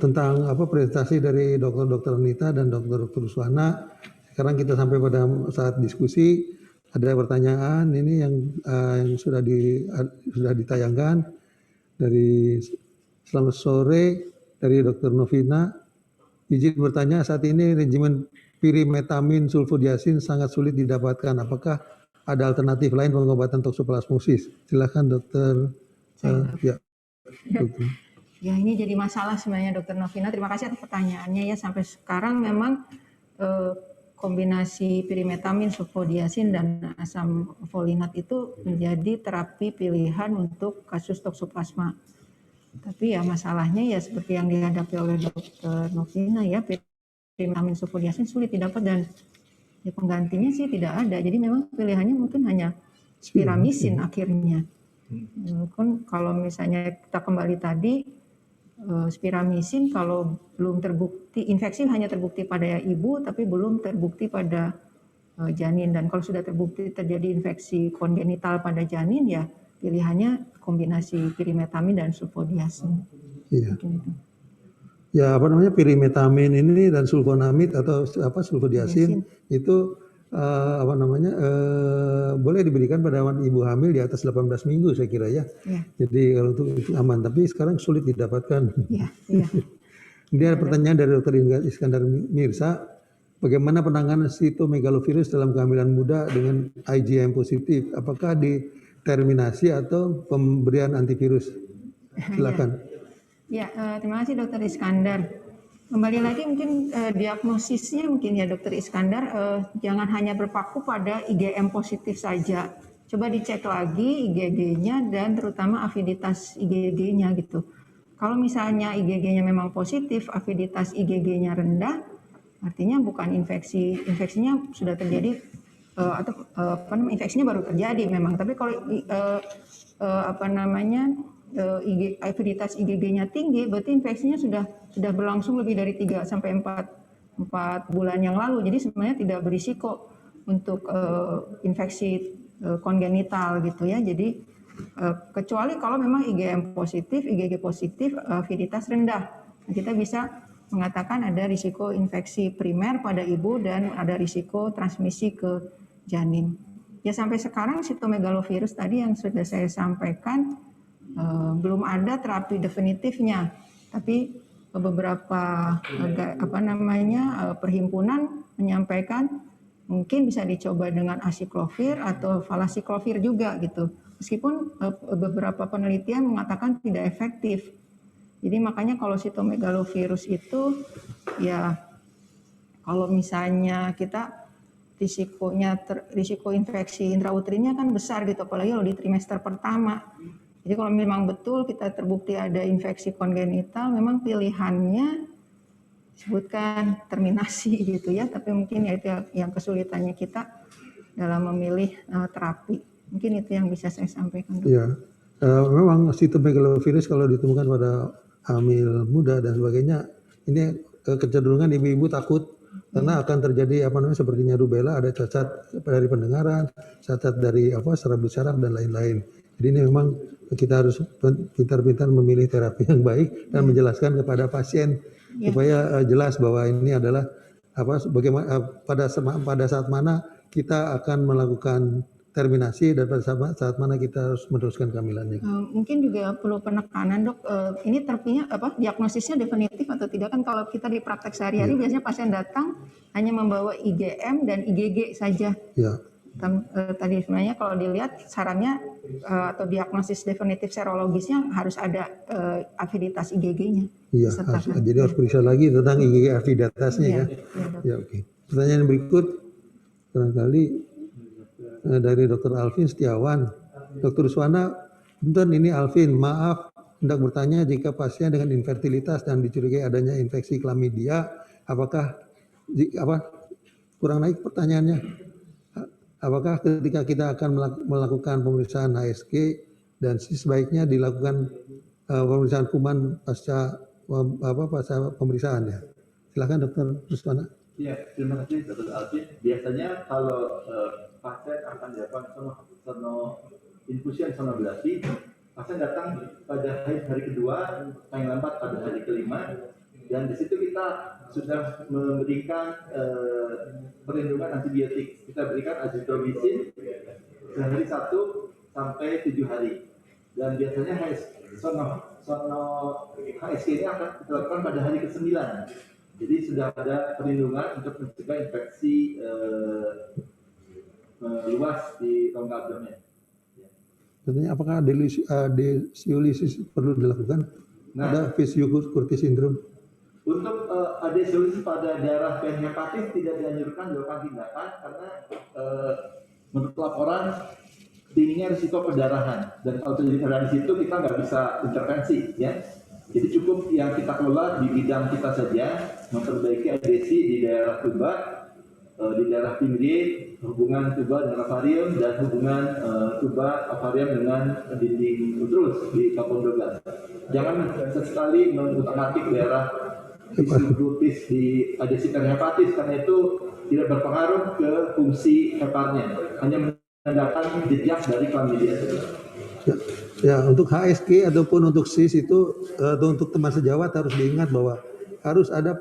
tentang presentasi dari Dr. Anita dan Dr. Ruswana. Sekarang kita sampai pada saat diskusi. Ada pertanyaan ini yang sudah ditayangkan dari selamat sore dari Dr. Novina. Izin bertanya, saat ini regimen pirimetamin sulfodiazin sangat sulit didapatkan. Apakah ada alternatif lain pengobatan toksoplasmosis? Silakan Dokter. Ya. Ya, ini jadi masalah sebenarnya Dokter Novina. Terima kasih atas pertanyaannya ya. Sampai sekarang memang kombinasi pirimetamin, sulfodiazin dan asam folinat itu menjadi terapi pilihan untuk kasus toksoplasma. Tapi ya masalahnya ya seperti yang dihadapi oleh Dokter Novina ya, pirimetamin, sulfodiazin sulit didapat dan ya penggantinya sih tidak ada. Jadi memang pilihannya mungkin hanya spiramisin akhirnya. Mungkin kalau misalnya kita kembali tadi, spiramisin kalau belum terbukti, infeksi hanya terbukti pada ibu tapi belum terbukti pada janin. Dan kalau sudah terbukti terjadi infeksi kongenital pada janin ya pilihannya kombinasi pirimetamin dan sulfodiazin. Iya. Ya pirimetamin ini dan sulfonamid atau sulfodiazin itu boleh diberikan pada ibu hamil di atas 18 minggu saya kira ya. Jadi kalau itu aman, tapi sekarang sulit didapatkan. Iya. Ini ada pertanyaan dari Dr. Iskandar Mirsa, bagaimana penanganan sitomegalovirus dalam kehamilan muda dengan IgM positif? Apakah diterminasi atau pemberian antivirus? Silakan. Ya, terima kasih Dr. Iskandar. Kembali lagi mungkin diagnosisnya mungkin ya Dr. Iskandar, jangan hanya berpaku pada IgM positif saja. Coba dicek lagi IgG-nya dan terutama aviditas IgG-nya gitu. Kalau misalnya IgG-nya memang positif, aviditas IgG-nya rendah, artinya bukan infeksi, infeksinya sudah terjadi infeksinya baru terjadi memang. Tapi kalau aviditas IgG-nya tinggi, berarti infeksinya sudah berlangsung lebih dari 3 sampai 4 bulan yang lalu. Jadi sebenarnya tidak berisiko untuk infeksi kongenital gitu ya. Jadi kecuali kalau memang IgG positif, aviditas rendah. Nah, kita bisa mengatakan ada risiko infeksi primer pada ibu dan ada risiko transmisi ke janin. Ya sampai sekarang sitomegalovirus tadi yang sudah saya sampaikan belum ada terapi definitifnya, tapi beberapa perhimpunan menyampaikan mungkin bisa dicoba dengan asiklovir atau valasiklovir juga gitu. Meskipun beberapa penelitian mengatakan tidak efektif. Jadi makanya kalau sitomegalovirus itu ya kalau misalnya kita risiko infeksi intrauterinnya kan besar gitu, apalagi kalau di trimester pertama. Jadi kalau memang betul kita terbukti ada infeksi kongenital, memang pilihannya disebutkan terminasi gitu ya, tapi mungkin ya itu yang kesulitannya kita dalam memilih terapi. Mungkin itu yang bisa saya sampaikan. Iya, memang sitomegalovirus kalau ditemukan pada hamil muda dan sebagainya, ini kecenderungan ibu-ibu takut karena akan terjadi sepertinya rubella, ada cacat dari pendengaran, cacat dari serabut saraf dan lain-lain. Jadi ini memang kita harus pintar-pintar memilih terapi yang baik dan menjelaskan kepada pasien supaya jelas bahwa ini adalah bagaimana pada saat mana kita akan melakukan terminasi dan pada saat mana kita harus meneruskan kehamilannya. Mungkin juga perlu penekanan dok, ini terapinya diagnosisnya definitif atau tidak, kan kalau kita di praktek sehari-hari biasanya pasien datang hanya membawa IgM dan IgG saja. Ya. Tadi sebenarnya kalau dilihat sarannya atau diagnosis definitif serologisnya harus ada afiditas IgG-nya. Iya, jadi harus periksa lagi tentang IgG afiditasnya ya. Ya, oke. Pertanyaan berikut barangkali dari Dr. Alvin Setiawan. Dr. Ruswana, punten ini Alvin, maaf hendak bertanya jika pasien dengan infertilitas dan dicurigai adanya infeksi klamidia, apakah kurang naik pertanyaannya? Apakah ketika kita akan melakukan pemeriksaan HSG dan sebaiknya dilakukan pemeriksaan kuman pasca pemeriksaan ya? Silakan Dr. Ruswana. Ya, terima kasih Dr. Alvin. Biasanya kalau pasien akan dilakukan infusion sonograsi, pasien datang pada hari kedua, paling lambat pada hari kelima, dan di situ kita sudah memberikan perlindungan antibiotik. Kita berikan azitromycin sehari 1 sampai 7 hari. Dan biasanya HSG ini akan kita lakukan pada hari ke-9. Jadi sudah ada perlindungan untuk mencegah infeksi luas di rongga abdomen. Tentunya apakah adesiolisis perlu dilakukan? Ada Visio-Curtis syndrome? Untuk adesiolisis pada daerah penhepatis tidak dianjurkan dilakukan tindakan karena menurut laporan tingginya risiko perdarahan, dan kalau terjadi perdarahan di situ kita nggak bisa intervensi ya. Jadi cukup yang kita kelola di bidang kita saja, memperbaiki adhesi di daerah tuba, di daerah pinggir, hubungan tuba dengan ovarium dan hubungan tuba ovarium dengan dinding uterus di kapondoglas. Jangan sesekali mengutak-atik daerah Visio-Curtis di adhesi perhepatis karena itu tidak berpengaruh ke fungsi heparnya, hanya menandakan jejak dari klamidia. Ya, untuk HSG ataupun untuk SIS itu untuk teman sejawat harus diingat bahwa harus ada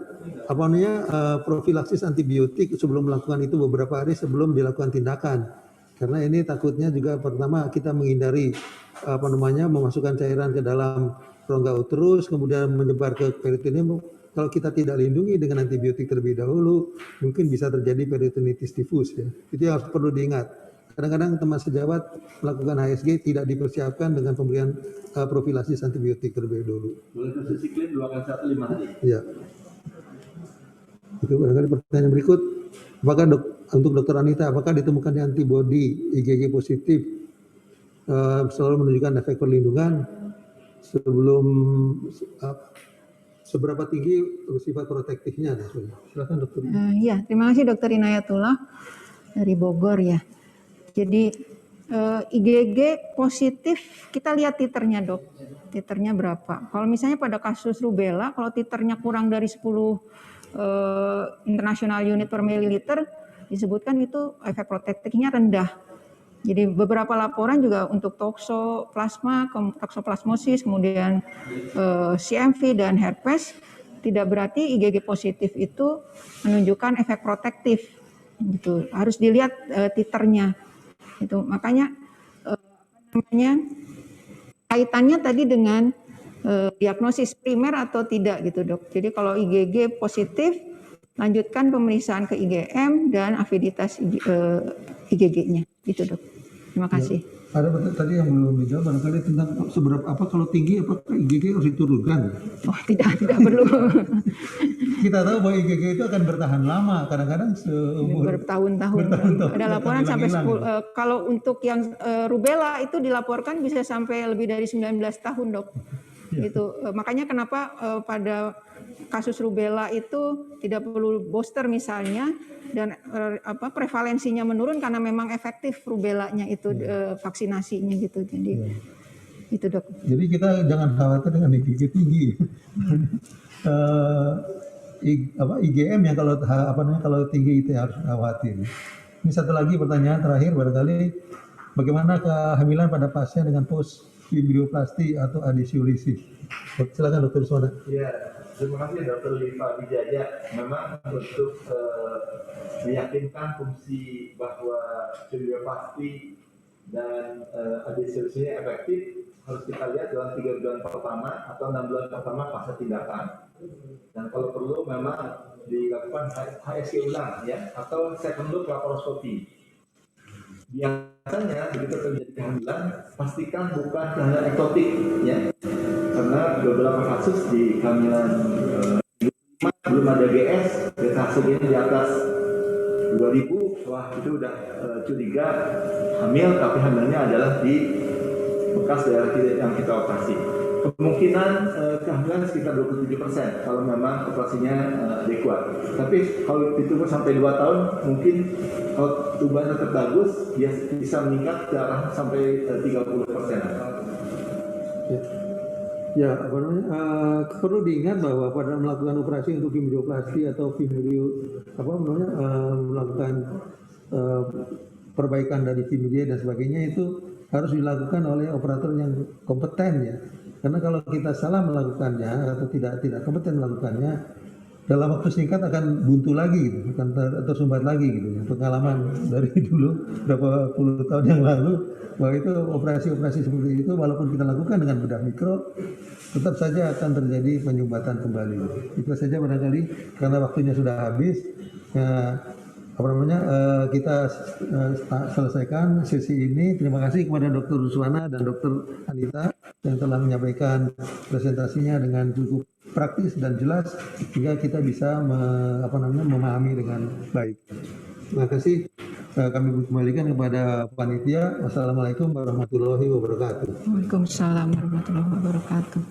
profilaksis antibiotik sebelum melakukan itu beberapa hari sebelum dilakukan tindakan. Karena ini takutnya juga pertama kita menghindari memasukkan cairan ke dalam rongga uterus kemudian menyebar ke peritoneum. Kalau kita tidak lindungi dengan antibiotik terlebih dahulu, mungkin bisa terjadi peritonitis difus ya. Itu yang harus perlu diingat. Kadang-kadang teman sejawat melakukan HSG tidak dipersiapkan dengan pemberian profilaksis antibiotik terlebih dahulu. Boleh dosis-siklin 2 kali 1 5 hari. Ya. Itu barangkali pertanyaan berikut. Apakah untuk Dr. Anita, apakah ditemukan antibodi IgG positif selalu menunjukkan efek perlindungan sebelum seberapa tinggi sifat protektifnya? Silakan dokter. Ya, terima kasih Dr. Inayatullah dari Bogor ya. Jadi IgG positif kita lihat titernya dok, titernya berapa. Kalau misalnya pada kasus rubella, kalau titernya kurang dari 10 international unit per mililiter, disebutkan itu efek protektifnya rendah. Jadi beberapa laporan juga untuk toksoplasma, toksoplasmosis, kemudian CMV dan herpes, tidak berarti IgG positif itu menunjukkan efek protektif. Gitu. Harus dilihat titernya. Itu makanya kaitannya tadi dengan diagnosis primer atau tidak gitu dok. Jadi kalau IgG positif, lanjutkan pemeriksaan ke IgM dan afiditas IgG-nya. Itu dok. Terima kasih. Ya, ada tadi yang belum dijawab barangkali tentang seberapa kalau tinggi apakah IgG harus diturunkan? Oh tidak perlu. Kita tahu bahwa IgG itu akan bertahan lama, kadang-kadang bertahun-tahun. Ada laporan sampai 10. Kalau untuk yang rubella itu dilaporkan bisa sampai lebih dari 19 tahun dok. Ya. Gitu. Makanya kenapa pada kasus rubella itu tidak perlu booster misalnya, dan prevalensinya menurun karena memang efektif rubellanya itu vaksinasinya gitu. Jadi itu dok. Jadi kita jangan khawatir dengan IgG tinggi. IgM yang kalau tinggi itu harus khawatir. Ini satu lagi pertanyaan terakhir barangkali, bagaimana kehamilan pada pasien dengan post fibrioplasti atau adesiolisis? Silakan Dr. Ruswana. Ya, Terima kasih Dr. Liva Wijaya. Memang untuk meyakinkan fungsi bahwa videopasti dan adhesiusnya efektif harus kita lihat dalam 3 bulan pertama atau 6 bulan pertama fase tindakan. Dan kalau perlu memang dilakukan HSG ulang ya atau second look laparoskopi. Biasanya begitu terjadi kehamilan pastikan bukan kehamilan ektotik ya. Karena beberapa kasus di kehamilan belum ada GS, hasilnya di atas 2000, wah itu udah curiga hamil, tapi hamilnya adalah di bekas daerah yang kita operasi. Kemungkinan kehamilan sekitar 27% kalau memang operasinya adekuat. Tapi kalau ditunggu sampai 2 tahun, mungkin kalau tubuhnya tetap bagus, dia bisa meningkat ke arah sampai 30%. Ya, apa namanya? Perlu diingat bahwa pada melakukan operasi untuk fibroplasti atau melakukan perbaikan dari fibroid dan sebagainya itu harus dilakukan oleh operator yang kompeten ya. Karena kalau kita salah melakukannya atau tidak kompeten melakukannya, dalam waktu singkat akan buntu lagi gitu, akan tersumbat lagi gitu. Pengalaman dari dulu berapa puluh tahun yang lalu bahwa itu operasi-operasi seperti itu walaupun kita lakukan dengan bedah mikro tetap saja akan terjadi penyumbatan kembali. Itu saja barangkali karena waktunya sudah habis. Kita selesaikan sesi ini. Terima kasih kepada Dr. Ruswana dan Dr. Anita yang telah menyampaikan presentasinya dengan cukup praktis dan jelas sehingga kita bisa memahami dengan baik. Terima kasih. Kami kembalikan kepada panitia. Wassalamualaikum warahmatullahi wabarakatuh. Waalaikumsalam warahmatullahi wabarakatuh.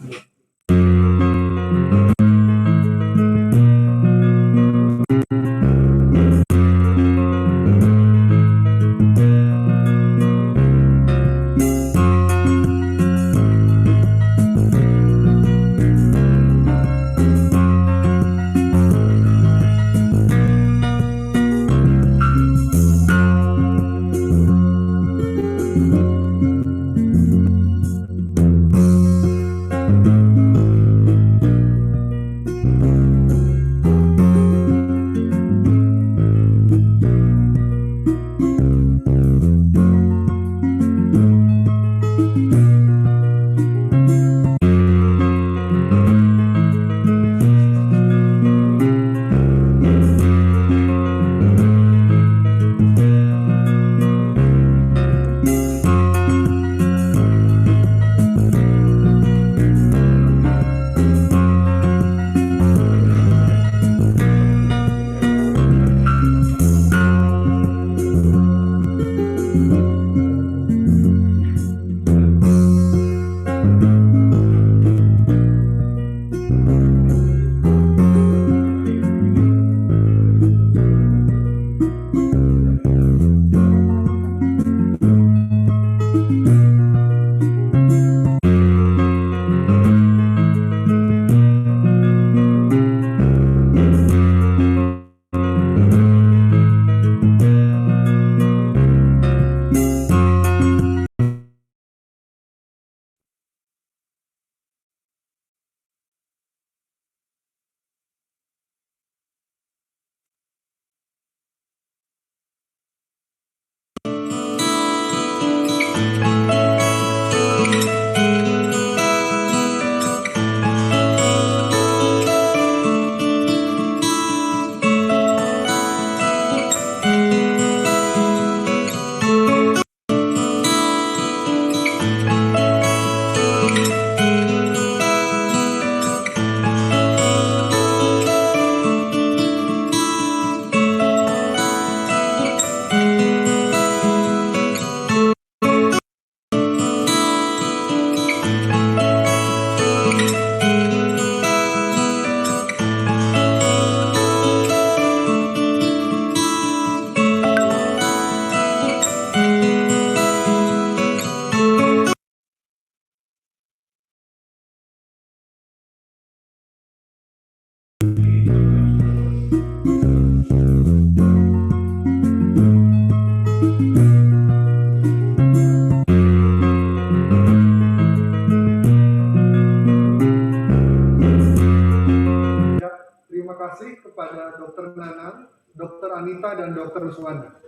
dan Dr. Ruswana.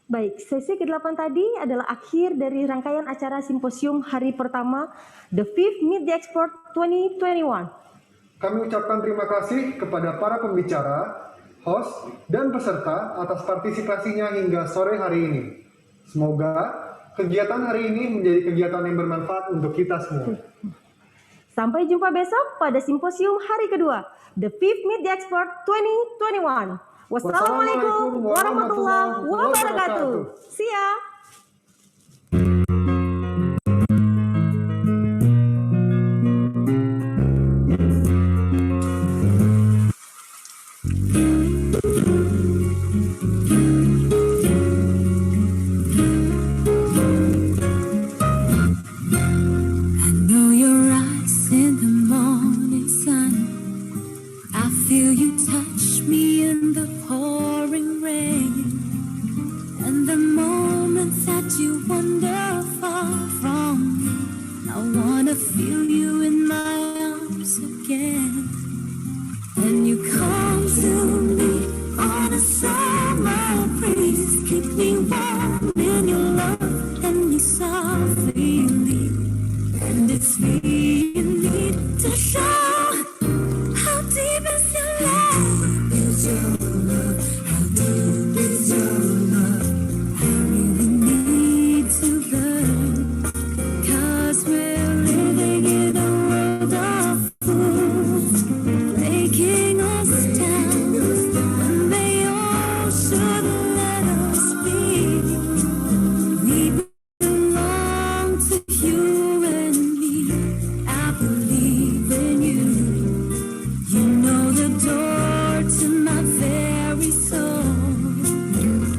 Baik, sesi ke-8 tadi adalah akhir dari rangkaian acara simposium hari pertama The Fifth Meet the Expert 2021. Kami ucapkan terima kasih kepada para pembicara, host, dan peserta atas partisipasinya hingga sore hari ini. Semoga kegiatan hari ini menjadi kegiatan yang bermanfaat untuk kita semua. Sampai jumpa besok pada simposium hari kedua The Fifth Meet the Expert 2021. Wassalamualaikum warahmatullahi wabarakatuh. See ya. I know your eyes in the morning sun. I feel you touch me in the pouring rain. And the moments that you wander far from me, I wanna feel you in my arms again. And you come to me on a summer breeze, keep me warm in your love, and you softly lead. And it's me you need to show. How deep is your love? Is your love? How deep is your love? I really need to learn, 'cause we're living in a world of fools, breaking us down when they all should let us be. We belong to you and me. I believe in you. You know the door to my very soul.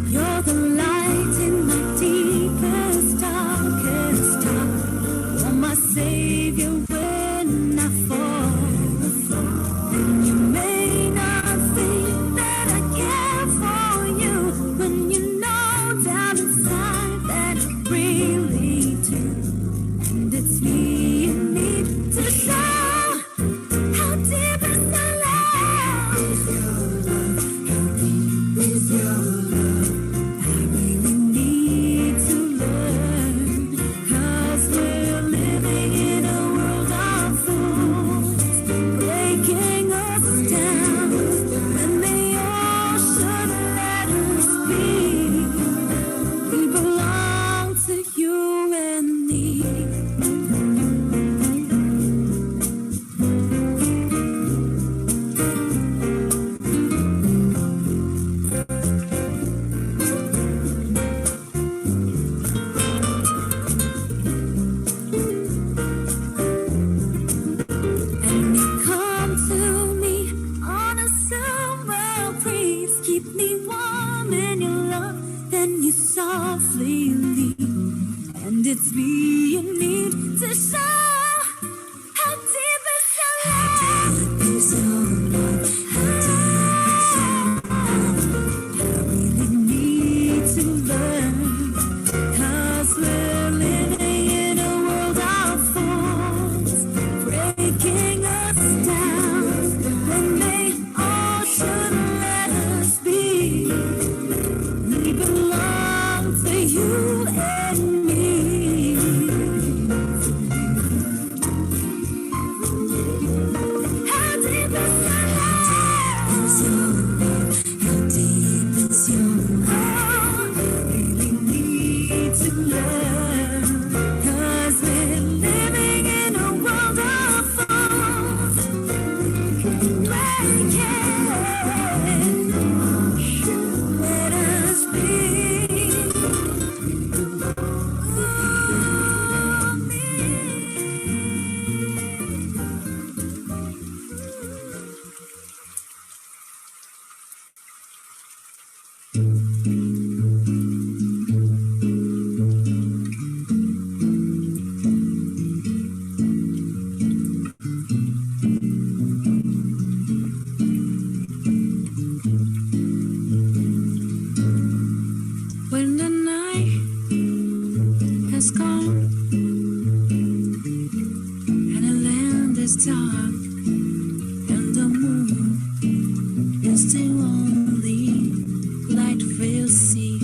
You're the light in my deepest, darkest time. You're my savior when I fall. And you may not think that I care for you, when you know down inside that I really do. And it's me you need to show. How deep is the love? Is your love? How deep is your love? I really need to learn, 'cause we're living in a world of fools, breaking us down when they all should let us be. We belong to you and me. And you come to me on a summer breeze, keep me warm in your love, then you softly leave. And it's me you need to show. How deep is your love? Is your love? How deep is your love? I really need to learn, 'cause we're living in a world of fools, breaking us down when they all should let us be. We belong to you and me. will see.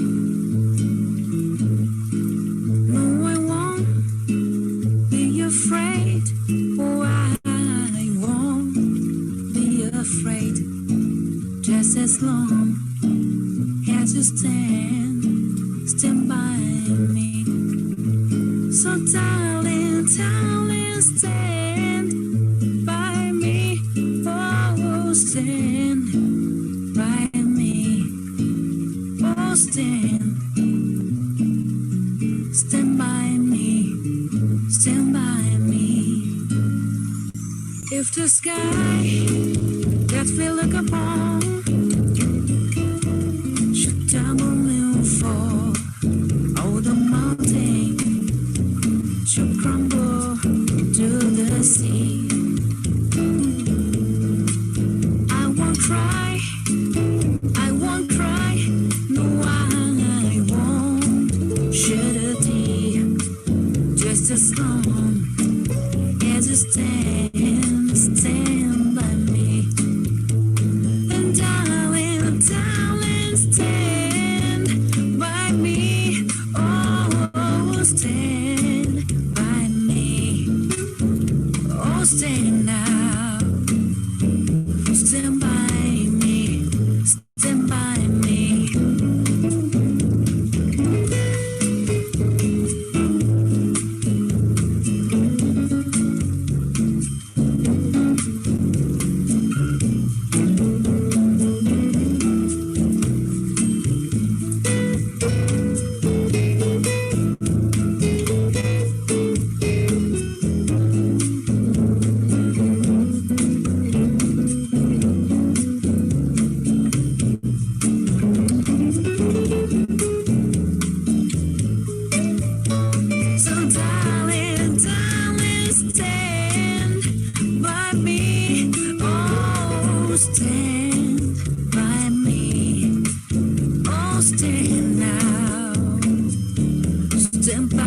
No, I won't be afraid. Oh, I won't be afraid. Just as long as you stand by me. So darling, darling, stand by me. Oh, stand by me. Oh, stand by me. Stand by me. If the sky that we look upon should tumble and fall, oh, the mountain should crumble to the sea. I won't cry, no, I won't shed a tear. Just as long as you stand by me. And darling, darling, stand by me. Oh, stand by me. Oh, stand now. Stand by me. Stand by me. So darling, darling, stand by me. Oh, stand by me. Oh, stand now. Stand by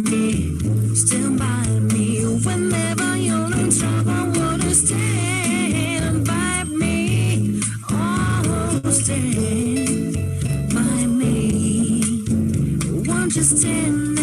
me. Stand by me. Whenever you're in trouble, would you stand by me? Oh, stand by me. Won't you stand